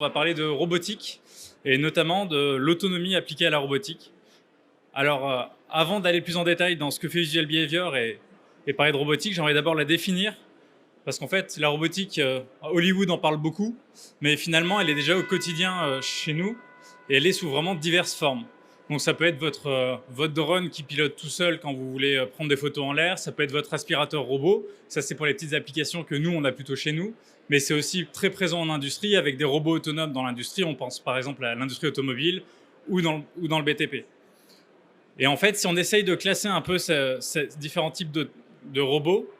On va parler de robotique et notamment de l'autonomie appliquée à la robotique. Alors, avant d'aller plus en détail dans ce que fait Visual Behavior et parler de robotique, j'aimerais d'abord la définir parce qu'en fait, la robotique, Hollywood en parle beaucoup, mais finalement, elle est déjà au quotidien chez nous et elle est sous vraiment diverses formes. Donc, ça peut être votre drone qui pilote tout seul quand vous voulez prendre des photos en l'air, ça peut être votre aspirateur robot, ça c'est pour les petites applications que nous, on a plutôt chez nous, mais c'est aussi très présent en industrie avec des robots autonomes dans l'industrie, on pense par exemple à l'industrie automobile ou dans le BTP. Et en fait, si on essaye de classer un peu ces différents types de robots,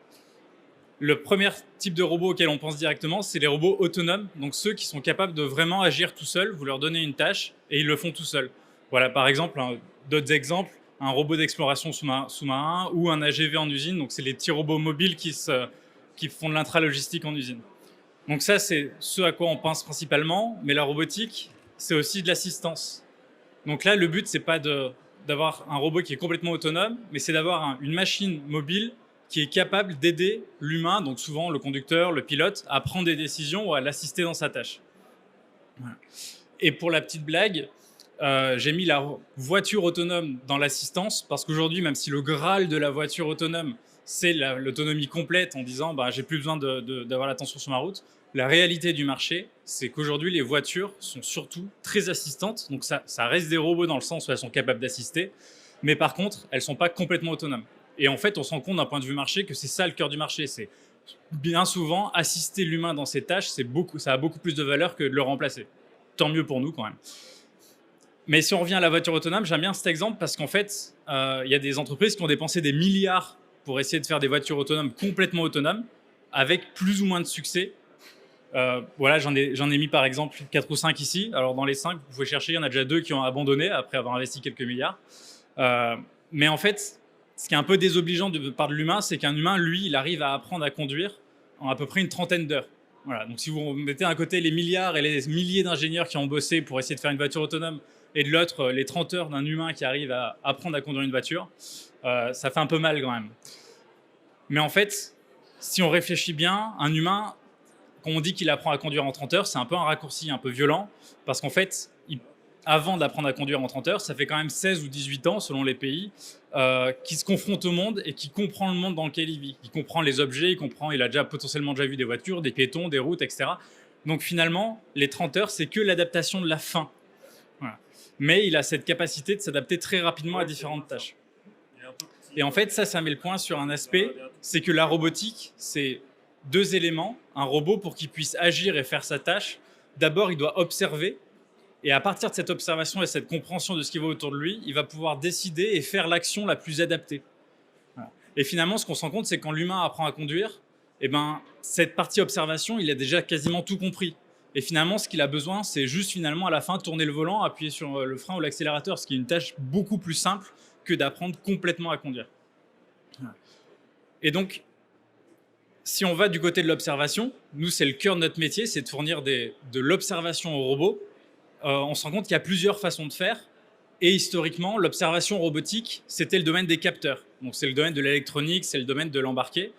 le premier type de robot auquel on pense directement, c'est les robots autonomes, donc ceux qui sont capables de vraiment agir tout seuls. Vous leur donnez une tâche et ils le font tout seuls. Voilà, par exemple, d'autres exemples, un robot d'exploration sous-marin ou un AGV en usine. Donc, c'est les petits robots mobiles qui font de l'intralogistique en usine. Donc ça, c'est ce à quoi on pense principalement, mais la robotique, c'est aussi de l'assistance. Donc là, le but, c'est pas d'avoir un robot qui est complètement autonome, mais c'est d'avoir une machine mobile qui est capable d'aider l'humain, donc souvent le conducteur, le pilote, à prendre des décisions ou à l'assister dans sa tâche. Voilà. Et pour la petite blague, j'ai mis la voiture autonome dans l'assistance, parce qu'aujourd'hui, même si le Graal de la voiture autonome, c'est l'autonomie complète en disant bah, j'ai plus besoin d'avoir l'attention sur ma route, la réalité du marché, c'est qu'aujourd'hui, les voitures sont surtout très assistantes. Donc ça reste des robots dans le sens où elles sont capables d'assister, mais par contre, elles ne sont pas complètement autonomes. Et en fait, on se rend compte d'un point de vue marché que c'est ça le cœur du marché. C'est bien souvent assister l'humain dans ses tâches, ça a beaucoup plus de valeur que de le remplacer. Tant mieux pour nous quand même. Mais si on revient à la voiture autonome, j'aime bien cet exemple parce qu'en fait, y a des entreprises qui ont dépensé des milliards pour essayer de faire des voitures autonomes complètement autonomes, avec plus ou moins de succès. Voilà, j'en ai mis par exemple 4 ou 5 ici. Alors dans les 5, vous pouvez chercher, il y en a déjà 2 qui ont abandonné après avoir investi quelques milliards. Mais en fait, ce qui est un peu désobligeant de part de l'humain, c'est qu'un humain, lui, il arrive à apprendre à conduire en à peu près une trentaine d'heures. Voilà. Donc si vous mettez à côté les milliards et les milliers d'ingénieurs qui ont bossé pour essayer de faire une voiture autonome et de l'autre les 30 heures d'un humain qui arrive à apprendre à conduire une voiture, ça fait un peu mal quand même. Mais en fait, si on réfléchit bien, un humain, quand on dit qu'il apprend à conduire en 30 heures, c'est un peu un raccourci un peu violent, parce qu'en fait, avant d'apprendre à conduire en 30 heures, ça fait quand même 16 ou 18 ans, selon les pays, qui se confronte au monde et qui comprend le monde dans lequel il vit. Il comprend les objets, il a potentiellement déjà vu des voitures, des piétons, des routes, etc. Donc finalement, les 30 heures, c'est que l'adaptation de la fin. Voilà. Mais il a cette capacité de s'adapter très rapidement à différentes tâches. Et en fait, ça met le point sur un aspect, c'est que la robotique, c'est 2 éléments. Un robot, pour qu'il puisse agir et faire sa tâche, d'abord, il doit observer. Et à partir de cette observation et cette compréhension de ce qui va autour de lui, il va pouvoir décider et faire l'action la plus adaptée. Voilà. Et finalement, ce qu'on se rend compte, c'est que quand l'humain apprend à conduire, eh ben, cette partie observation, il a déjà quasiment tout compris. Et finalement, ce qu'il a besoin, c'est juste finalement à la fin tourner le volant, appuyer sur le frein ou l'accélérateur, ce qui est une tâche beaucoup plus simple que d'apprendre complètement à conduire. Voilà. Et donc, si on va du côté de l'observation, nous, c'est le cœur de notre métier, c'est de fournir de l'observation aux robots. On se rend compte qu'il y a plusieurs façons de faire. Et historiquement, l'observation robotique, c'était le domaine des capteurs. Donc, c'est le domaine de l'électronique, c'est le domaine de l'embarqué,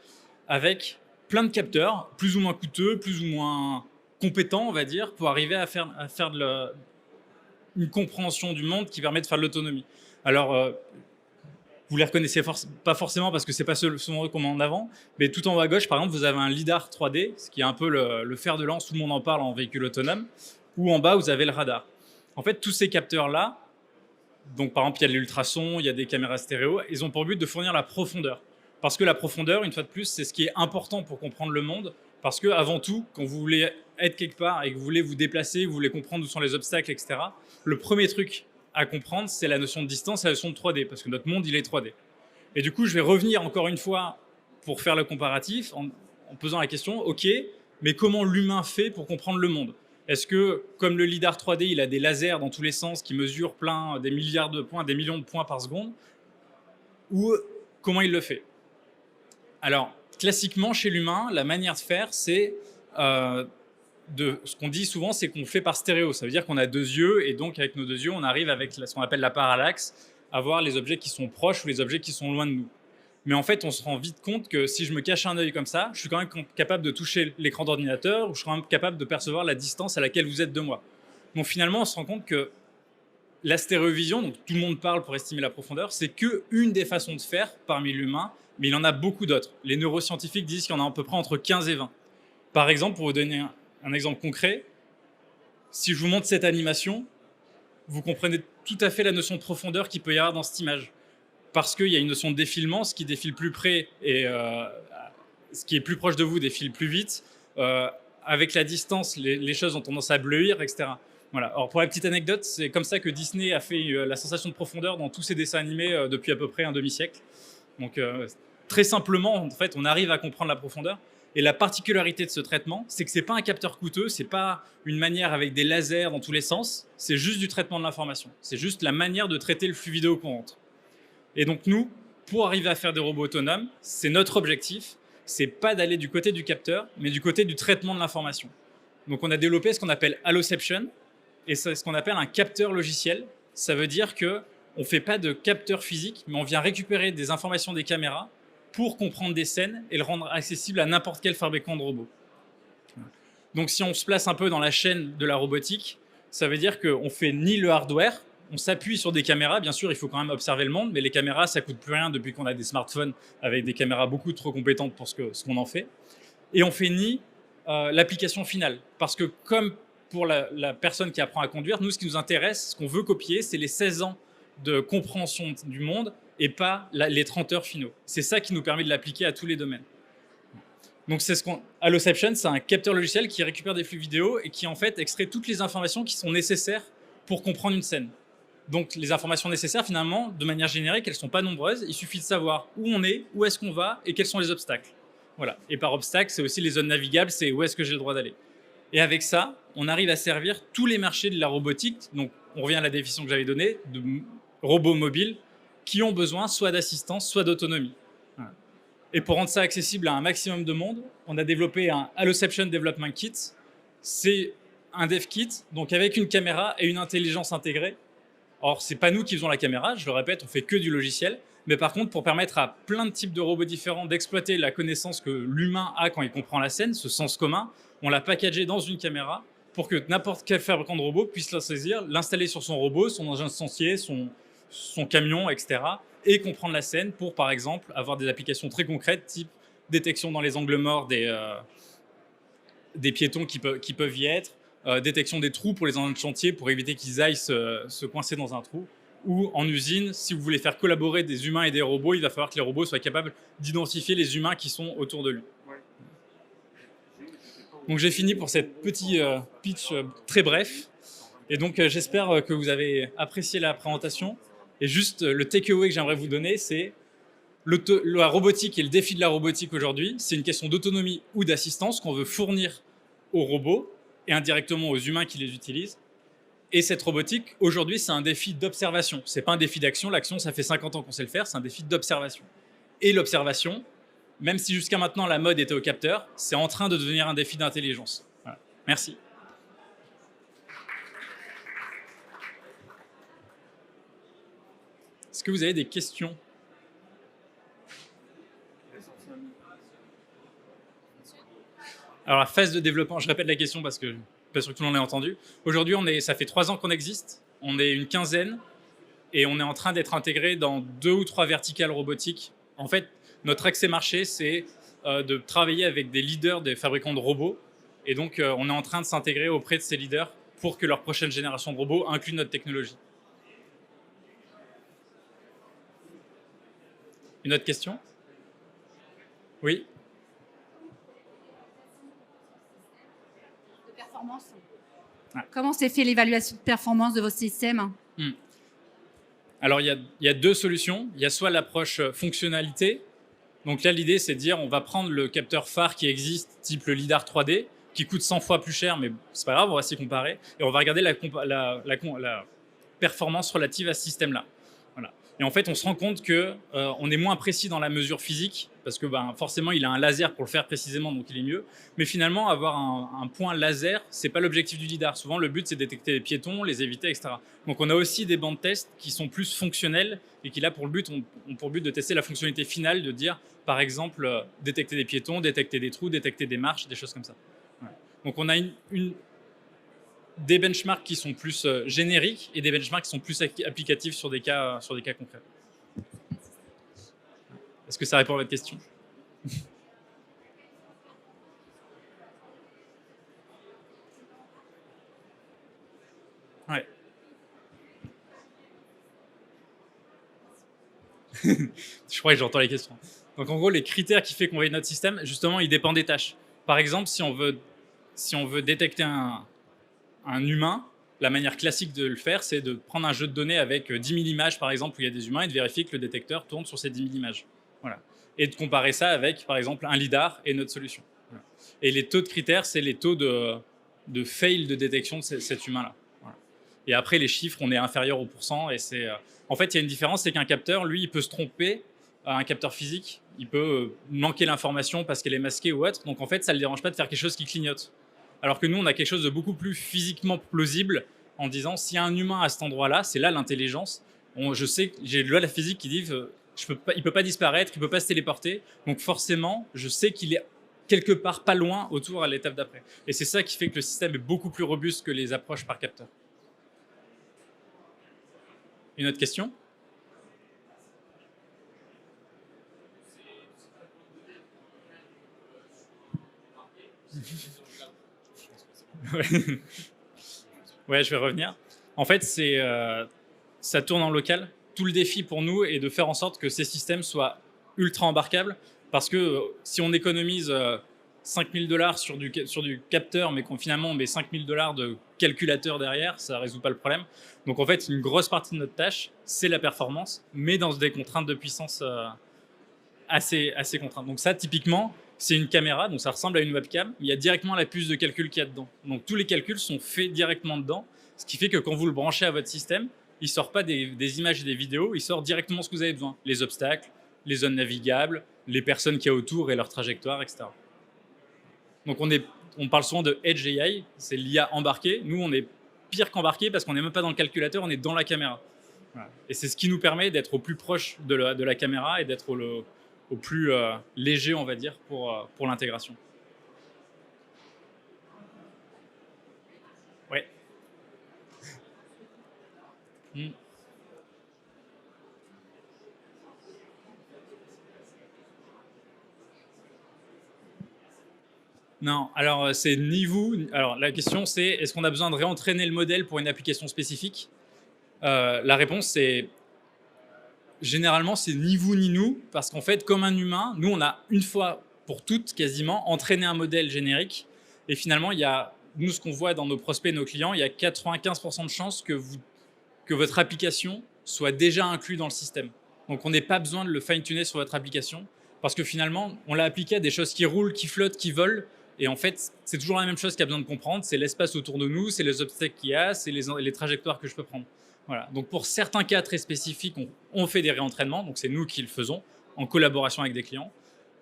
avec plein de capteurs, plus ou moins coûteux, plus ou moins compétents, on va dire, pour arriver à faire une compréhension du monde qui permet de faire de l'autonomie. Alors, vous les reconnaissez pas forcément parce que c'est pas souvent eux qu'on met en avant, mais tout en haut à gauche, par exemple, vous avez un lidar 3D, ce qui est un peu le fer de lance, tout le monde en parle en véhicule autonome, ou en bas, vous avez le radar. En fait, tous ces capteurs-là, donc par exemple, il y a de l'ultrason, il y a des caméras stéréo, ils ont pour but de fournir la profondeur. Parce que la profondeur, une fois de plus, c'est ce qui est important pour comprendre le monde, parce que avant tout, quand vous voulez être quelque part et que vous voulez vous déplacer, vous voulez comprendre où sont les obstacles, etc., le premier truc à comprendre, c'est la notion de distance et la notion de 3D, parce que notre monde, il est 3D. Et du coup, je vais revenir encore une fois pour faire le comparatif en posant la question, ok, mais comment l'humain fait pour comprendre le monde? Est-ce que, comme le lidar 3D, il a des lasers dans tous les sens qui mesurent des milliards de points, des millions de points par seconde? Ou comment il le fait? Alors, classiquement, chez l'humain, la manière de faire, c'est ce qu'on dit souvent, c'est qu'on fait par stéréo. Ça veut dire qu'on a 2 yeux, et donc avec nos 2 yeux, on arrive avec ce qu'on appelle la parallaxe, à voir les objets qui sont proches ou les objets qui sont loin de nous. Mais en fait, on se rend vite compte que si je me cache un œil comme ça, je suis quand même capable de toucher l'écran d'ordinateur ou je suis quand même capable de percevoir la distance à laquelle vous êtes de moi. Donc finalement, on se rend compte que la stéréovision, donc tout le monde parle pour estimer la profondeur, c'est qu'une des façons de faire parmi l'humain, mais il y en a beaucoup d'autres. Les neuroscientifiques disent qu'il y en a à peu près entre 15 et 20. Par exemple, pour vous donner un exemple concret, si je vous montre cette animation, vous comprenez tout à fait la notion de profondeur qu'il peut y avoir dans cette image. Parce qu'il y a une notion de défilement, ce qui défile plus près et ce qui est plus proche de vous défile plus vite. Avec la distance, les choses ont tendance à bleuir, etc. Voilà. Alors pour la petite anecdote, c'est comme ça que Disney a fait la sensation de profondeur dans tous ses dessins animés depuis à peu près un demi-siècle. Donc très simplement, en fait, on arrive à comprendre la profondeur. Et la particularité de ce traitement, c'est que c'est pas un capteur coûteux, c'est pas une manière avec des lasers dans tous les sens, c'est juste du traitement de l'information. C'est juste la manière de traiter le flux vidéo qu'on rentre. Et donc nous, pour arriver à faire des robots autonomes, c'est notre objectif, c'est pas d'aller du côté du capteur, mais du côté du traitement de l'information. Donc on a développé ce qu'on appelle Alloception, et c'est ce qu'on appelle un capteur logiciel. Ça veut dire que on fait pas de capteur physique, mais on vient récupérer des informations des caméras pour comprendre des scènes et le rendre accessible à n'importe quel fabricant de robots. Donc si on se place un peu dans la chaîne de la robotique, ça veut dire qu'on fait ni le hardware, on s'appuie sur des caméras, bien sûr il faut quand même observer le monde, mais les caméras ça coûte plus rien depuis qu'on a des smartphones avec des caméras beaucoup trop compétentes pour ce qu'on en fait. Et on fait ni l'application finale, parce que comme pour la personne qui apprend à conduire, nous ce qui nous intéresse, ce qu'on veut copier, c'est les 16 ans de compréhension du monde et pas les 30 heures finaux. C'est ça qui nous permet de l'appliquer à tous les domaines. Donc c'est Alloception, c'est un capteur logiciel qui récupère des flux vidéo et qui en fait extrait toutes les informations qui sont nécessaires pour comprendre une scène. Donc les informations nécessaires finalement, de manière générique, elles ne sont pas nombreuses. Il suffit de savoir où on est, où est-ce qu'on va et quels sont les obstacles. Voilà. Et par obstacle, c'est aussi les zones navigables, c'est où est-ce que j'ai le droit d'aller. Et avec ça, on arrive à servir tous les marchés de la robotique. Donc on revient à la définition que j'avais donnée, de robots mobiles qui ont besoin soit d'assistance, soit d'autonomie. Voilà. Et pour rendre ça accessible à un maximum de monde, on a développé un Alloception Development Kit. C'est un dev kit, donc avec une caméra et une intelligence intégrée. Or, c'est pas nous qui faisons la caméra, je le répète, on fait que du logiciel. Mais par contre, pour permettre à plein de types de robots différents d'exploiter la connaissance que l'humain a quand il comprend la scène, ce sens commun, on l'a packagé dans une caméra pour que n'importe quel fabricant de robot puisse la saisir, l'installer sur son robot, son engin instancié, son camion, etc. et comprendre la scène pour, par exemple, avoir des applications très concrètes, type détection dans les angles morts des piétons qui peuvent y être, détection des trous pour les engins de chantier pour éviter qu'ils aillent se coincer dans un trou. Ou en usine, si vous voulez faire collaborer des humains et des robots, il va falloir que les robots soient capables d'identifier les humains qui sont autour de lui. Donc j'ai fini pour cette petit pitch très bref. Et donc j'espère que vous avez apprécié la présentation. Et juste le takeaway que j'aimerais vous donner, c'est la robotique et le défi de la robotique aujourd'hui, c'est une question d'autonomie ou d'assistance qu'on veut fournir aux robots et indirectement aux humains qui les utilisent. Et cette robotique, aujourd'hui, c'est un défi d'observation. Ce n'est pas un défi d'action. L'action, ça fait 50 ans qu'on sait le faire. C'est un défi d'observation. Et l'observation, même si jusqu'à maintenant la mode était au capteur, c'est en train de devenir un défi d'intelligence. Voilà. Merci. Est-ce que vous avez des questions ? Alors, la phase de développement, je répète la question parce que je ne suis pas sûr que tout le monde l'ait entendu. Aujourd'hui, ça fait 3 ans qu'on existe, on est une quinzaine et on est en train d'être intégré dans 2 ou 3 verticales robotiques. En fait, notre accès marché, c'est de travailler avec des leaders des fabricants de robots. Et donc, on est en train de s'intégrer auprès de ces leaders pour que leur prochaine génération de robots inclue notre technologie. Une autre question ? Oui ? De performance. Ah. Comment s'est fait l'évaluation de performance de vos systèmes ? Alors, il y a 2 solutions. Il y a soit l'approche fonctionnalité. Donc là, l'idée, c'est de dire on va prendre le capteur phare qui existe, type le LiDAR 3D, qui coûte 100 fois plus cher, mais c'est pas grave, on va s'y comparer. Et on va regarder la performance relative à ce système-là. Voilà. Et en fait, on se rend compte que on est moins précis dans la mesure physique, parce que forcément, il a un laser pour le faire précisément, donc il est mieux. Mais finalement, avoir un point laser, c'est pas l'objectif du lidar. Souvent, le but, c'est de détecter les piétons, les éviter, etc. Donc, on a aussi des bancs de test qui sont plus fonctionnels et qui, là, pour le but, ont pour but de tester la fonctionnalité finale, de dire, par exemple, détecter des piétons, détecter des trous, détecter des marches, des choses comme ça. Ouais. Donc, on a des benchmarks qui sont plus génériques et des benchmarks qui sont plus applicatifs sur des cas concrets. Est-ce que ça répond à votre question? Ouais. Je crois que j'entends les questions. Donc en gros, les critères qui font qu'on valide notre système, justement, ils dépendent des tâches. Par exemple, si on veut détecter un humain, la manière classique de le faire, c'est de prendre un jeu de données avec 10 000 images, par exemple, où il y a des humains, et de vérifier que le détecteur tourne sur ces 10 000 images. Voilà. Et de comparer ça avec, par exemple, un lidar et notre solution. Voilà. Et les taux de critères, c'est les taux de fail de détection de cet humain-là. Voilà. Et après, les chiffres, on est inférieur au pourcent. Et en fait, il y a une différence, c'est qu'un capteur, lui, il peut se tromper. Un capteur physique, il peut manquer l'information parce qu'elle est masquée ou autre. Donc, en fait, ça ne le dérange pas de faire quelque chose qui clignote. Alors que nous, on a quelque chose de beaucoup plus physiquement plausible en disant, s'il y a un humain à cet endroit-là, c'est là l'intelligence. Je sais, j'ai la physique qui dit, il ne peut pas disparaître, il ne peut pas se téléporter. Donc forcément, je sais qu'il est quelque part pas loin autour à l'étape d'après. Et c'est ça qui fait que le système est beaucoup plus robuste que les approches par capteur. Une autre question? Ouais, je vais revenir. En fait, ça tourne en local. Tout le défi pour nous est de faire en sorte que ces systèmes soient ultra embarquables, parce que si on économise 5 000 $ sur du capteur, mais qu'on finalement on met 5 000 $ de calculateur derrière, ça ne résout pas le problème. Donc en fait, une grosse partie de notre tâche, c'est la performance, mais dans des contraintes de puissance assez contraintes. Donc ça, typiquement, c'est une caméra, donc ça ressemble à une webcam. Il y a directement la puce de calcul qu'il y a dedans. Donc tous les calculs sont faits directement dedans, ce qui fait que quand vous le branchez à votre système, il ne sort pas des images et des vidéos, il sort directement ce que vous avez besoin. Les obstacles, les zones navigables, les personnes qu'il y a autour et leur trajectoire, etc. Donc on parle souvent de Edge AI, c'est l'IA embarquée. Nous, on est pire qu'embarqué parce qu'on n'est même pas dans le calculateur, on est dans la caméra. Voilà. Et c'est ce qui nous permet d'être au plus proche de la caméra et d'être au plus léger, on va dire, pour l'intégration. Ouais. Non, alors c'est ni vous. Alors la question c'est, est-ce qu'on a besoin de réentraîner le modèle pour une application spécifique? La réponse c'est, généralement c'est ni vous ni nous, parce qu'en fait comme un humain, nous on a une fois pour toutes quasiment entraîné un modèle générique, et finalement nous ce qu'on voit dans nos prospects, nos clients, il y a 95% de chances que votre application soit déjà inclus dans le système. Donc on n'a pas besoin de le fine-tuner sur votre application, parce que finalement, on l'a appliqué à des choses qui roulent, qui flottent, qui volent, et en fait, c'est toujours la même chose qu'il y a besoin de comprendre, c'est l'espace autour de nous, c'est les obstacles qu'il y a, c'est les trajectoires que je peux prendre. Voilà. Donc pour certains cas très spécifiques, on fait des réentraînements, donc c'est nous qui le faisons, en collaboration avec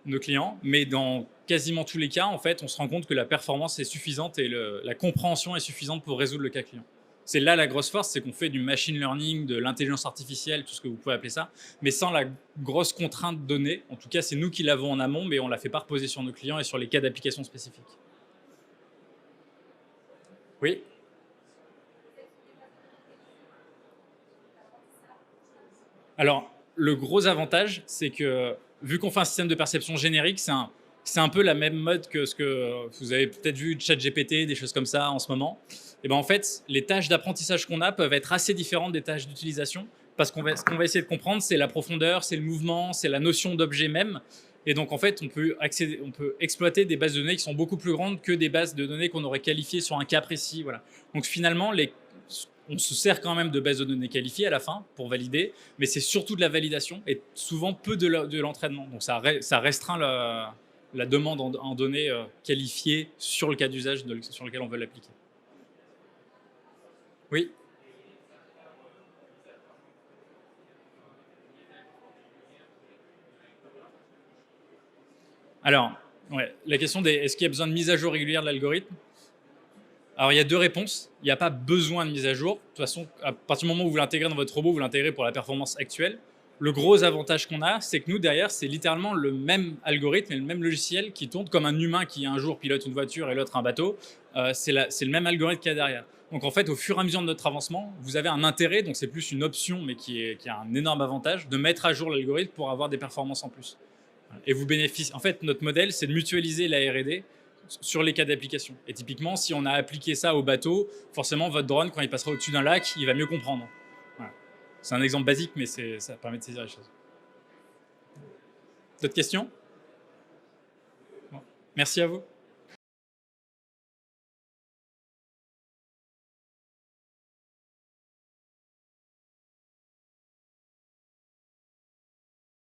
nos clients, mais dans quasiment tous les cas, en fait, on se rend compte que la performance est suffisante et la compréhension est suffisante pour résoudre le cas client. C'est là la grosse force, c'est qu'on fait du machine learning, de l'intelligence artificielle, tout ce que vous pouvez appeler ça, mais sans la grosse contrainte donnée. En tout cas, c'est nous qui l'avons en amont, mais on la fait pas reposer sur nos clients et sur les cas d'application spécifiques. Oui. Alors, le gros avantage, c'est que vu qu'on fait un système de perception générique, c'est un peu la même mode que ce que vous avez peut-être vu de ChatGPT, des choses comme ça en ce moment. Et ben en fait, les tâches d'apprentissage qu'on a peuvent être assez différentes des tâches d'utilisation, parce ce qu'on va essayer de comprendre, c'est la profondeur, c'est le mouvement, c'est la notion d'objet même. Et donc en fait, on peut exploiter des bases de données qui sont beaucoup plus grandes que des bases de données qu'on aurait qualifiées sur un cas précis. Voilà. Donc finalement, on se sert quand même de bases de données qualifiées à la fin pour valider, mais c'est surtout de la validation et souvent peu de l'entraînement. Donc ça restreint la demande en données qualifiées sur le cas d'usage sur lequel on veut l'appliquer. Oui. Alors, ouais, la question des est-ce qu'il y a besoin de mise à jour régulière de l'algorithme? Alors, il y a deux réponses. Il n'y a pas besoin de mise à jour. De toute façon, à partir du moment où vous l'intégrez dans votre robot, vous l'intégrez pour la performance actuelle. Le gros avantage qu'on a, c'est que nous, derrière, c'est littéralement le même algorithme et le même logiciel qui tourne comme un humain qui un jour pilote une voiture et l'autre un bateau. C'est le même algorithme qu'il y a derrière. Donc en fait, au fur et à mesure de notre avancement, vous avez un intérêt, donc c'est plus une option, mais qui a un énorme avantage, de mettre à jour l'algorithme pour avoir des performances en plus. Et vous bénéficiez. En fait, notre modèle, c'est de mutualiser la R&D sur les cas d'application. Et typiquement, si on a appliqué ça au bateau, forcément, votre drone, quand il passera au-dessus d'un lac, il va mieux comprendre. Voilà. C'est un exemple basique, mais ça permet de saisir les choses. D'autres questions? Bon. Merci à vous.